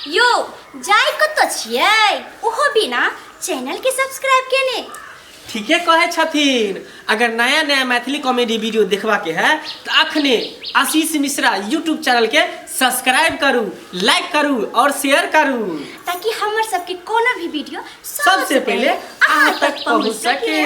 यो जाय कत छियै ओहो बिना चैनल के सब्सक्राइब केने। ठीके कहे छथिन। अगर नया नया मैथिली कॉमेडी वीडियो देखवा के है तो अखने आशीष मिश्रा यूट्यूब चैनल के सब्सक्राइब करू, लाइक करू और शेयर करू ताकि हमर सबके कोनो भी वीडियो सबसे पहले अहाँ तक पहुंच सके।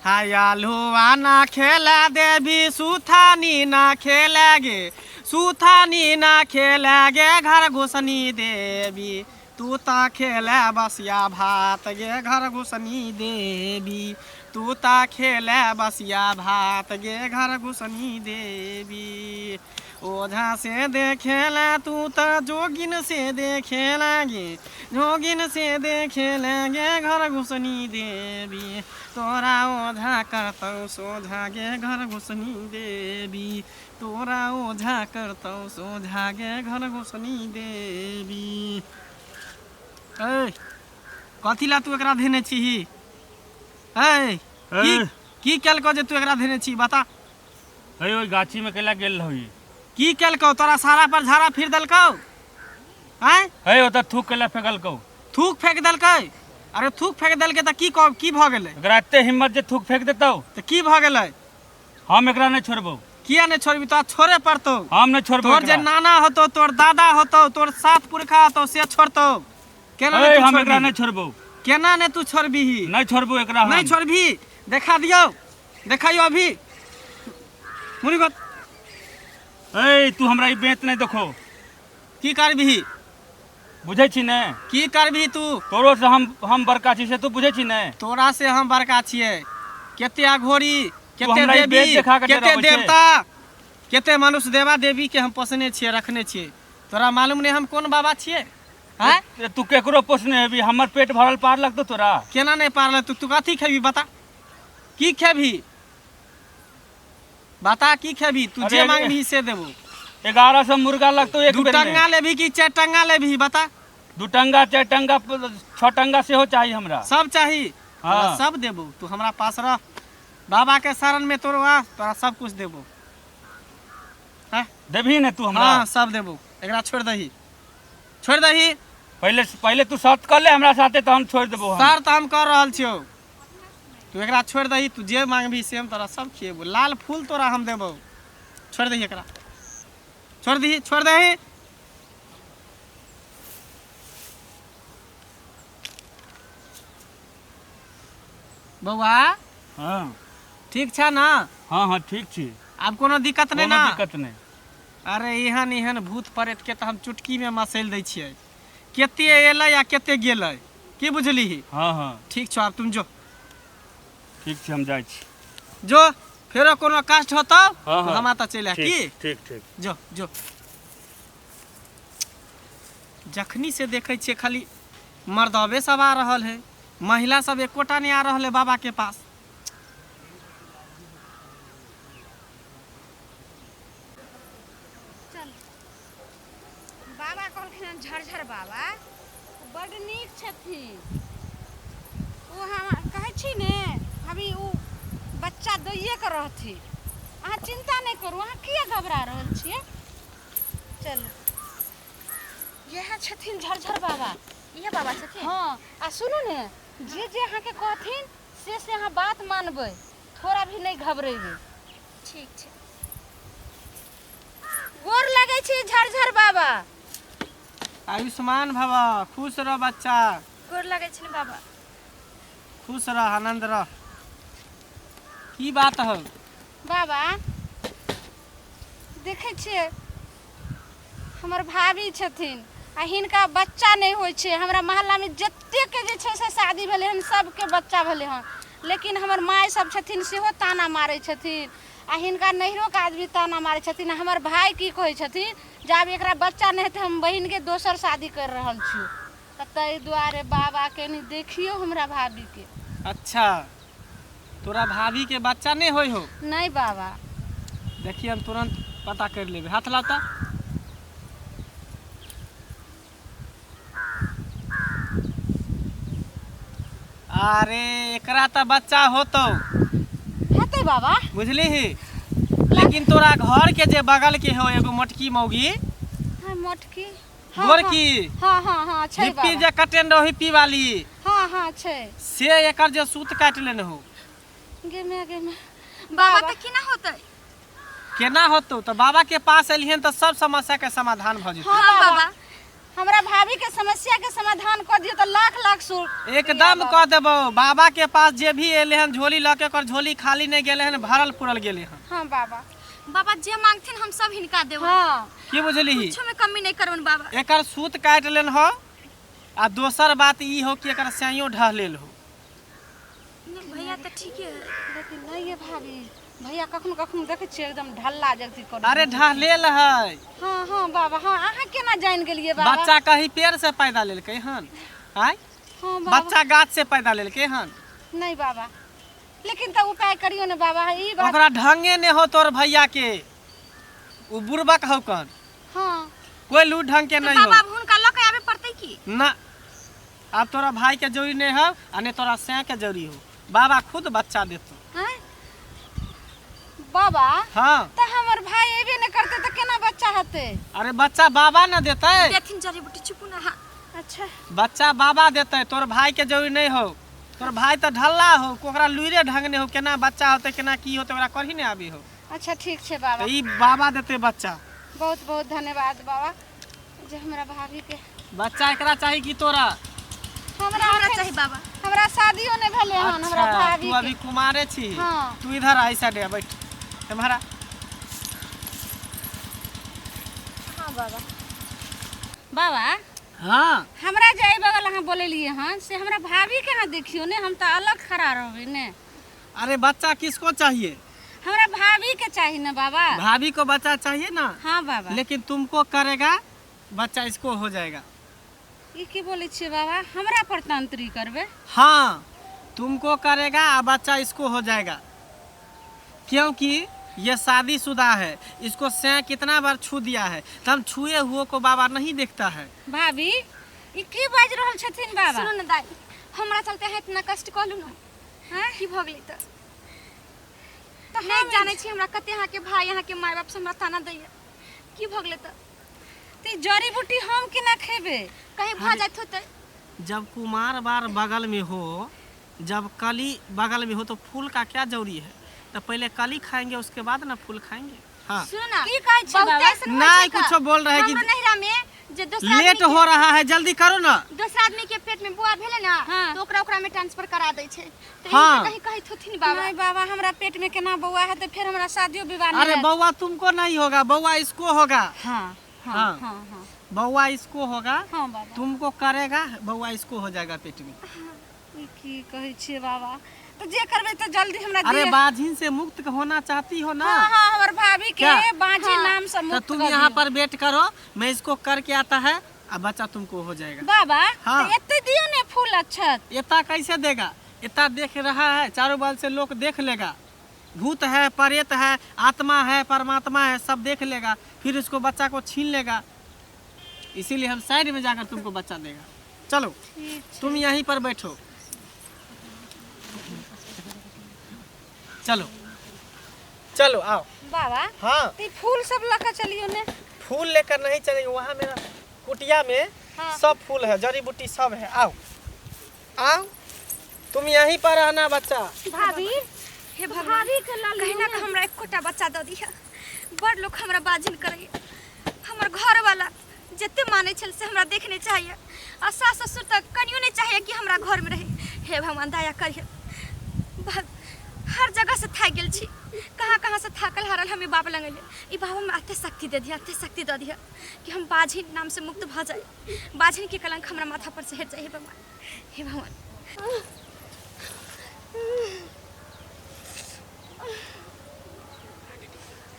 हायालुआ ना खेला देवी सुथानी ना खेलेगे, सुथानी ना खेलेगे घर घुसनी देवी, तू ता खेले बसिया भात गे घर घुसनी देवी, तू ता खेले बसिया भात गे घर घुसनी देवी। ओझा से देखे ले तू तो जोगिन से देखे लगे, जोगिन से देखे लगे घर घुसनी देवी, तोरा ओझा करतौ सोझा गे घर घुसनी देवी, तोरा ओझा करतौ सोझा गे घर घुसनी देवी। कथी ला तू एकरा धेने छी? की केलको जे तू एकरा धेने छी बता? ओइ गाछी में केला गेल रही। की केलको? तोरा सारा पर झाड़ा फिर देलको? है ओत थूक केला फेकलको। थूक फेंक देलकै? अरे थूक फेंक देलकै त की भ गेलै? एकरा एते हिम्मत जे थूक फेंक देतौ त की भ गेलै? हम एकरा नहीं छोड़बो। किया नहीं छोड़बी? तो छोड़े पड़तो। हम नहीं छोड़बो। तोर जे नाना होतो, तोर दादा होतो, तोर सात पुरखा होतो से छोड़तो। केना नहीं तू हम छोड़बी? एकरा नहीं छोड़बो। केना नहीं तू छोड़बी? नहीं छोड़बो एकरा। नहीं छोड़बी? देखा दियो, देखाइयो अभी। मुनी बात तू हमरा ई बेंत नहीं देखो। की करबी? बुझे छी ने? की करबी तू? तोरो से हम बड़का छी से तू बुझे छी ने? तोरा से हम बड़का छियै। केते अघोरी, केते हमरा ई बेंत देवी, देखा के केते डराबै छै। देवता, केते मनुष्य देवा देवी के हम पोसने छियै, रखने छियै। तोरा मालूम नहीं हम कौन बाबा छियै? हैं? तू केकरो पोसने हेबी, हमर पेट भरल पार लगतो तोरा। केना नहीं पारल? तू कथी खेबी बता? की खेबी बता? की खेबी? तू जे मांगबी से देबो। 1100 मुर्गा लगतो एक दू बेर टंगा में। लेबी कि चार टंगा लेबी बता? 2 टंगा 4 टंगा 6 टंगा से हो चाहिए हमरा। सब चाहिए। हाँ। सब देबो। तू हमरा पास रह, बाबा के शरण में तोरो आ, तोरा सब कुछ देबो। देबही ने तू हमरा? हाँ सब देबो। एकरा छोड़ दही, छोड़ दही। पहले तू शर्त कर ले हमरा साथे तो हम छोड़ देबो। शर्त हम कर रहल छियो। तू एकरा छोड़ दही, तू जे मांगबी से हम तोरा सब खिएबो। लाल फूल तोरा हम देबो। छोड़ दही एकरा, छोड़ दही, छोड़ दही। बउआ हाँ ठीक छा ना? हाँ ठीक छी। आब कोनो दिक्कत नहीं कोनो ना? दिक्कत नहीं। अरे एहन एहन भूत प्रेत के तो हम चुटकी में मसैल दै छियै। केते एलै या केते गेलै, की बुझली? हाँ ठीक छौ, आब तुम जो। ठीक छी, हम जाइ छी। जो फेरो कोनो कष्ट होतो हाँ, तो हमरा त चलि आ। की ठीक जो जो। जखनी से देखे छियै खाली मर्दवे सब आ रहल है, महिला सब एकोटा नहीं आ रहल है बाबा के पास। बाबा कहलखिन झरझर बाबा बड़ नीक छथिन। ओ हम कहै छी ने अभी ओ बच्चा दैये के रहथिन। अहाँ चिंता नहीं करू, अहाँ किया घबरा रहल छियै? चलू, यह छथिन झरझर बाबा। ये बाबा छथिन? हाँ, आ सुनू ने, जे जे अहाँ के कहथिन से अहाँ बात मानबै, थोड़ा भी नहीं घबरेबै। ठीक छै। गोर लगै छी झरझर बाबा। आयुष्मान भव, खुश रह बच्चा, गोर लगै छै बाबा। खुश रह, आनंद रह। की बात हो बाबा? देखे छियै हमर भाभी छथिन आ हिनका बच्चा नहीं होइ छै। हमरा मोहल्ला में जते के जे छै से शादी भेले हन सबके बच्चा भेले हन, लेकिन हमर माय सब छथिन सेहो ताना मारे छथिन आ हिनका नहिरो के आदमी ताना मारे छथिन। हमर भाई की कहै छथिन जब एकरा बच्चा नहीं है तो हम बहन के दोसर शादी कर रहल छी। तै दुआरे बाबा के नहीं देखियो हमरा भाभी के। अच्छा, तोरा भाभी के बच्चा नहीं होई हो? नहीं बाबा। देखिए हम तुरंत पता कर लेबे। हाथ लाता। अरे एकरा त बच्चा होतो हेतै बाबा, बुझली ही। लेकिन तोरा घर के जे बगल के हो एगो मोटकी मौगी, मोटकी गोरकी हाँ हाँ हाँ छै हिप्पी बाबा जे कटेन रहो हिप्पी वाली हाँ हाँ छै से एकर जे सूत काट लेने हो गे में बाबा तो केना होतै? केना होतो तो बाबा के पास एलिहन तो सब समस्या के समाधान भ जेतै। हाँ बाबा हमरा भाभी के समस्या के समाधान कर दियो तो लाख लाख सु एकदम कह देबो। बाबा के पास जे भी एले हन झोली लके कर झोली खाली नहीं गेले हन, भरल पुरल गेले हन। हाँ बाबा बाबा जे मांगथिन हम सब हिनका देब। हाँ की बुझली? कुछो में कमी नहीं करबन बाबा। एकर सूत काट लेन हो आ दोसर बात ई हो कि एकर सेइयो ढह लेल हो। भैया तो ठीक है लेकिन नहीं ये भाभी भैया कखनो कखनो देखे छियै एकदम ढल्ला जगती कर अरे ढह लेल है। हाँ हाँ बाबा हाँ अहाँ केना जान गेलिए बाबा? बच्चा कहीं पेड़ से पैदा लेलकै हन आय हाँ बाबा बच्चा गाछ से पैदा लेलकै हन। नहीं बाबा लेकिन तो उपाय करियो ना बाबा ई बात। ओकरा ढंगे ने हो तोर भैया के, उ बुड़बक हो कन हाँ कोई लू ढंग के नहीं बाबा हो अब हुनका लके आवे पड़तै की? ना। अब तोरा भाई के जरूरी नहीं हो आ ने तोरा से के जरूरी हो। बाबा खुद बच्चा देतो। हैं? बाबा हाँ तो हमर भाई एबे न करते तो केना बच्चा हते? अरे बच्चा बाबा न देते, देथिन जड़ी बूटी चुपू ना। हाँ अच्छा बच्चा बाबा देते। तोर भाई के जरूरी नहीं हो। तोर भाई तो ढल्ला हो, ओकरा लुइरे ढंग ने हो, केना बच्चा होते केना की होते ओकरा करही ने आबी हो। अच्छा ठीक छे बाबा। तो ई बाबा देते बच्चा। बहुत बहुत धन्यवाद बाबा जे हमरा भाभी के बच्चा एकरा चाहिए कि तोरा? हमरा चाहिए बाबा। हमरा शादियो ने भेले हन हमरा अच्छा भाभी तू अभी के। कुमारे छी। हाँ। तू इधर आ ऐसा दे बैठ तुम्हारा। हाँ बाबा बाबा हाँ हमरा जाई बगल अहाँ बोले लिए हन से हमरा भाभी के ना देखियो ने, हम तो अलग खड़ा रहबे ने। अरे बच्चा किसको चाहिए? हमरा भाभी के चाहिए ना बाबा। भाभी को बच्चा चाहिए ना, हाँ बाबा लेकिन तुमको करेगा बच्चा इसको हो जाएगा। ई की बोले छिए बाबा? हमरा पर तंत्री करबे? हाँ तुमको करेगा और बच्चा इसको हो जाएगा, क्योंकि ये शादीशुदा है। इसको से कितना बार छू दिया है, तो हम छुए हुए को बाबा नहीं देखता है। भाभी ई की बाज रहल छथिन बाबा? सुनो ना दाई, हमरा चलते है इतना कष्ट कहलू ना। हैं? की भगली तो नहीं जाने छी हमरा कते यहाँ के भाई यहाँ के माय बाप से हमरा ताना दैया। की भगले तो ती जड़ी बूटी हम केना खेबे? कहीं भा जात होते। जब कुमार बार बगल में हो, जब कली बगल में हो तो फूल का क्या जरूरी है? तो पहले कली खाएंगे उसके बाद ना फूल खाएंगे। हाँ सुनो ना की कहै छी बाबा? नहीं कुछ बोल रहे कि नहिरा में जे दूसरा लेट हो रहा है, जल्दी करो ना। दूसरा आदमी के पेट में बुआ भेले ना हाँ। तो ओकरा में ट्रांसफर करा दै छे। तो हाँ। कहीं कहीं थुथिन बाबा। नहीं बाबा हमरा पेट में केना बौआ है तो फिर हमरा शादियो विवाह नहीं अरे है। बउआ तुमको नहीं होगा, बउआ इसको होगा। हाँ हाँ हाँ। हाँ हाँ बउआ इसको होगा, हाँ बाबा तुमको करेगा, बउआ इसको हो जाएगा पेट में। ई की कहै छी बाबा? तो जे करबे तो जल्दी हमरा अरे दिए। बाझिन से मुक्त होना चाहती हो ना? हाँ हाँ हमर भाभी के क्या? बाजी हाँ। नाम से तो मुक्त तुम कर यहाँ दियो। पर वेट करो, मैं इसको करके आता है और बच्चा तुमको हो जाएगा। बाबा हाँ। तो एते दियो ने फूल अक्षत। इतना कैसे देगा? इतना देख रहा है, चारों बगल से लोग देख लेगा। भूत है, प्रेत है, आत्मा है, परमात्मा है, सब देख लेगा, फिर उसको बच्चा को छीन लेगा। इसीलिए हम साइड में जाकर तुमको बच्चा देगा। चलो तुम यहीं पर बैठो, चलो चलो आओ। बाबा हाँ ती फूल सब लका चलियो ने। फूल लेकर नहीं चलेंगे, वहाँ मेरा कुटिया में हाँ। सब फूल है, जड़ी बूटी सब है। आओ आओ तुम यहीं पर रहना बच्चा। भाभी हे भगवान, भाभी के लाल कहीं ना कहीं हमरा एक कोटा बच्चा दे दिया। बड़ लोग हमरा बाजिन करे। हमर घर वाला जते माने छल से हमरा देखने चाहिए, और सास ससुर तक कनियो नहीं चाहिए कि हमरा घर में रहे। हे भगवान दया करिए। हर जगह से थाक गेल छी, कहाँ कहाँ से थाकल हारल हमें बाबा लगेले। ई बाबा में अते शक्ति दे दिया, अते शक्ति दे दिया कि हम बाझिन नाम से मुक्त भ जाए। बाझिन के कलंक हमरा माथा पर से हट जाए। हे भगवान, हे भगवान।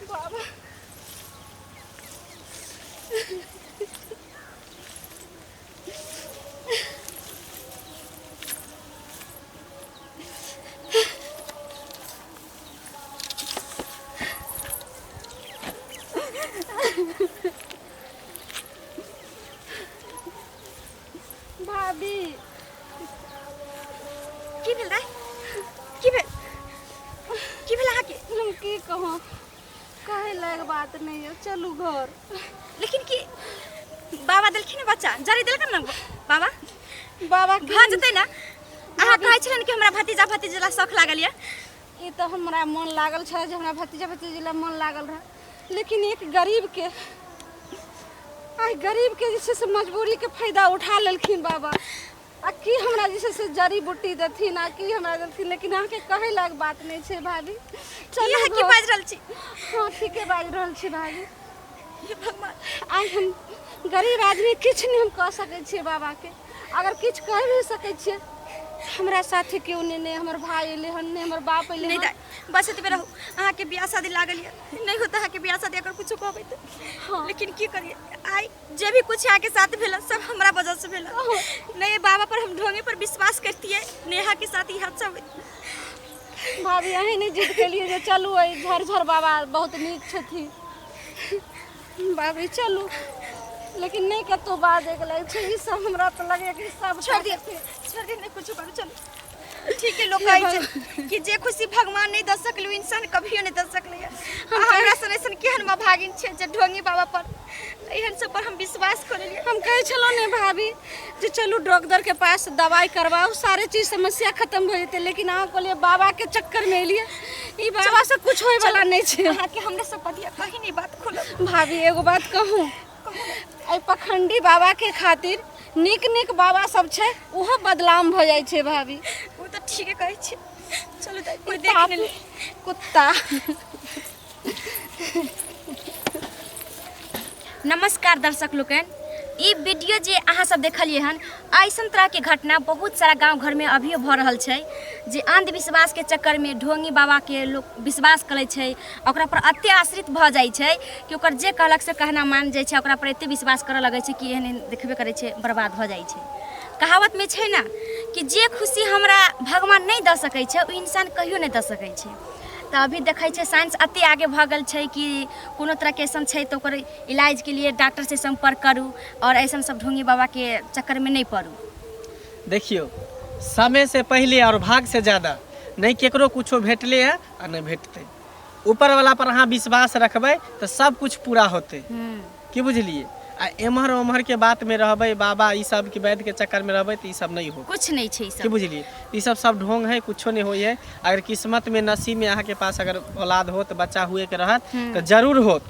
बाबा भाभी की भेल दाई? की भेल? की भेल अहाँ के? हम की कहूँ, कहे लायक बात नहीं है, चलू घर। लेकिन की बाबा देलखिन बच्चा जरी देलखिन ना बाबा बाबा भऽ जेतै ना। अहाँ कहै छलन कि हमरा भतीजा भतीजा शौक लागल ये। ये तो हमरा मन लागल छै जे हमरा भतीजा भतीजा मन लागल रहा, लेकिन एक गरीब के जे छै से मजबूरी के फायदा उठा लेलखिन बाबा। आ की हमरा जे छै से जड़ी बूटी देथिन आ की हमरा देथिन, लेकिन अहाँके कहै लायक बात नहीं छै भाभी। चल अहाँ की बाज रहल छी? हाँ ठीके बाज रहल छी भाभी। हे भगवान, आइ हम गरीब आदमी किछु नहीं हम कह सकै छियै बाबा के। अगर किछु कह भी सकै छियै, हमरा साथे क्यों नहीं, हमर भाई एले हन नहीं, हमर बाप एले नहीं हन। दाई बस एतबे रहू। अहाँ के बियाह शादी लागल ये, नहीं होता अहाँ के बियाह शादी अगर कुछ कहबै त। हाँ। लेकिन की करिए, आई जे भी कुछ आके साथ भेल सब हमरा वजह से भेल। नहीं बाबा पर हम ढोंगे पर विश्वास करती है, नेहा के साथ ही हादसा हुई। भाभी अहीं नहीं जिद के लिए जे चलू झरझर बाबा बहुत नीक छथिन। भाभी चलू, लेकिन नहीं कतो बात एक लगे छै ई सब हमरा तो लगे कि सब छोड़ दिए नहीं कुछ करो चलो। ठीक है लोग कहै छै कि जे खुशी भगवान नहीं दे सकलु इंसान कभियो नहीं दे सकले। हमरा सन ऐसन केहन में भागिन छै जे ढोंगी बाबा पर एहन सब पर हम विश्वास कर लिए। हम कहे छलो ने भाभी जे चलू डॉक्टर के पास दवाई करवाओ, सारे चीज समस्या खत्म हो जेते, लेकिन अहाँ कहलिए बाबा के चक्कर में एलिए। ई बाबा से कुछ होय वाला नहीं छै। अहाँ के हमरे सब पतिया कहीं नहीं बात खोलब। भाभी एगो बात कहूं, आई पखंडी बाबा के खातिर नीक नीक बाबा सब छै ओहो बदलाम भ जाय छै भाभी। वो तो ठीक है कहै छै। चलो दाई कोई देख ले कुत्ता। नमस्कार दर्शक लोकन, ई वीडियो जे अहाँ सब देखलिए हन ऐसन तरह के घटना बहुत सारा गांव घर में अभियो भ रहल छै जे अंधविश्वास के चक्कर में ढोंगी बाबा के लोग विश्वास करे छै, ओकरा पर अत्य आश्रित भ जाय छै कि ओकर जे कहलक से कहना मान जाय छै, ओकरा पर एते विश्वास करऽ लगै छै कि एहन देखबे करे छै बर्बाद भ जाय छै। कहावत में छै ना कि जे खुशी हमरा भगवान नहीं दे सकै छै ओ इंसान कहियो नहीं दे सकै छै। तो अभी देखै छै साइंस अति आगे भ गेल छै कि कोनो तरह के ऐसन छै तो ओकर इलाज के लिए डॉक्टर से संपर्क करू और ऐसन सब ढोंगी बाबा के चक्कर में नहीं पड़ू। देखियो समय से पहले और भाग से ज़्यादा नहीं केकरो कुछो भेटले है और नहीं भेटते। ऊपर वाला पर अहाँ विश्वास रखबै तो सब कुछ पूरा होते। की बुझलिए? आ एम्हर ओम्हर के बात में रहबै बाबा ई सब के वैद्य के चक्कर में रहबै तो ई सब नहीं हो, कुछ नहीं छै ई की सब। बुझलिए? ई सब ढोंग है, कुछो नहीं होई है। अगर किस्मत में नसीब में अहाँ के पास अगर औलाद हो तो बच्चा हुए के रहत तो जरूर होत।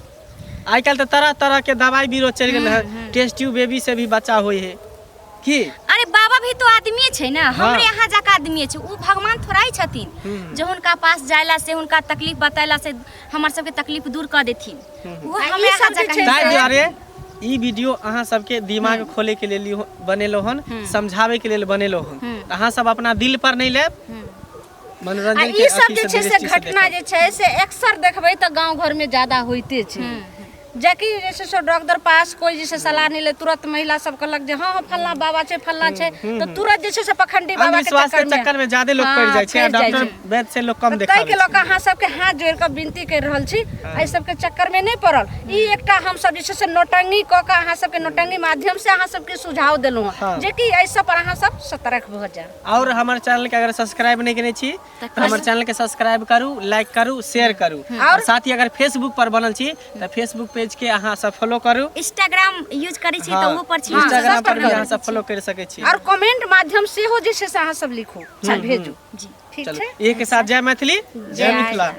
आई कल तो तरह तरह के दवाई बीरो चल गेल है, टेस्ट ट्यूब बेबी से भी बच्चा होई है। की अरे बाबा भी तो आदमी छै ना, हमरे यहाँ जाका आदमी छै, उ भगवान थोड़ा ही छथिन जो उनका पास जायला से उनका तकलीफ बतायला से हमर सबके तकलीफ दूर कर देथिन। वो हमरे यहाँ जाका ताहि दुआरे ई वीडियो अहाँ सबके दिमाग खोले के लेल बनेलो हन, समझावे के लेल बनेलो हन। अहाँ सब अपना दिल पर नहीं लेब, मनोरंजन के ई सब अथी जे छै से दृष्टि से घटना देखब। जे छै से अक्सर देखबै त गांव घर में ज्यादा होइते छै। जबकि जैसे सो डॉक्टर पास कोई जैसे सलाह नहीं ले, तुरंत महिला सब कहलक जे हाँ फल्ला बाबा छै फल्ला छै, तो तुरंत जैसे से पखंडी बाबा के अंधविश्वास के चक्कर में ज्यादा लोग पड़ जाय छै, हाँ, डॉक्टर वैद्य से लोग कम तै देखाबै के लोग छै। अहाँ सबके हाथ जोड़ के विनती कर रहल छी, एहि सबके चक्कर में नहीं पड़ल। ई एकटा हम सब जैसे से नोटंगी क के अहाँ सबके नोटंगी माध्यम से अहाँ सबके सुझाव देलहुं हाँ। जे कि एहि सब पर अहाँ सब सतर्क भ जाए। और हमारे चैनल के अगर सब्सक्राइब नहीं करे छी तो हमारे चैनल के सब्सक्राइब करू, लाइक करू, शेयर करू। और साथ ही अगर फेसबुक पर बनल छी तो फेसबुक पेज के अहाँ सब फॉलो करू। इंस्टाग्राम यूज करै छी हाँ, तो वो पर छी इंस्टाग्राम पर भी अहाँ सब फॉलो कर सके छी। और कमेंट माध्यम से हो जैसे से अहाँ सब लिखो, चल भेजू। जी। ठीक चलो छै। एक के साथ जय मैथिली, जय मिथिला।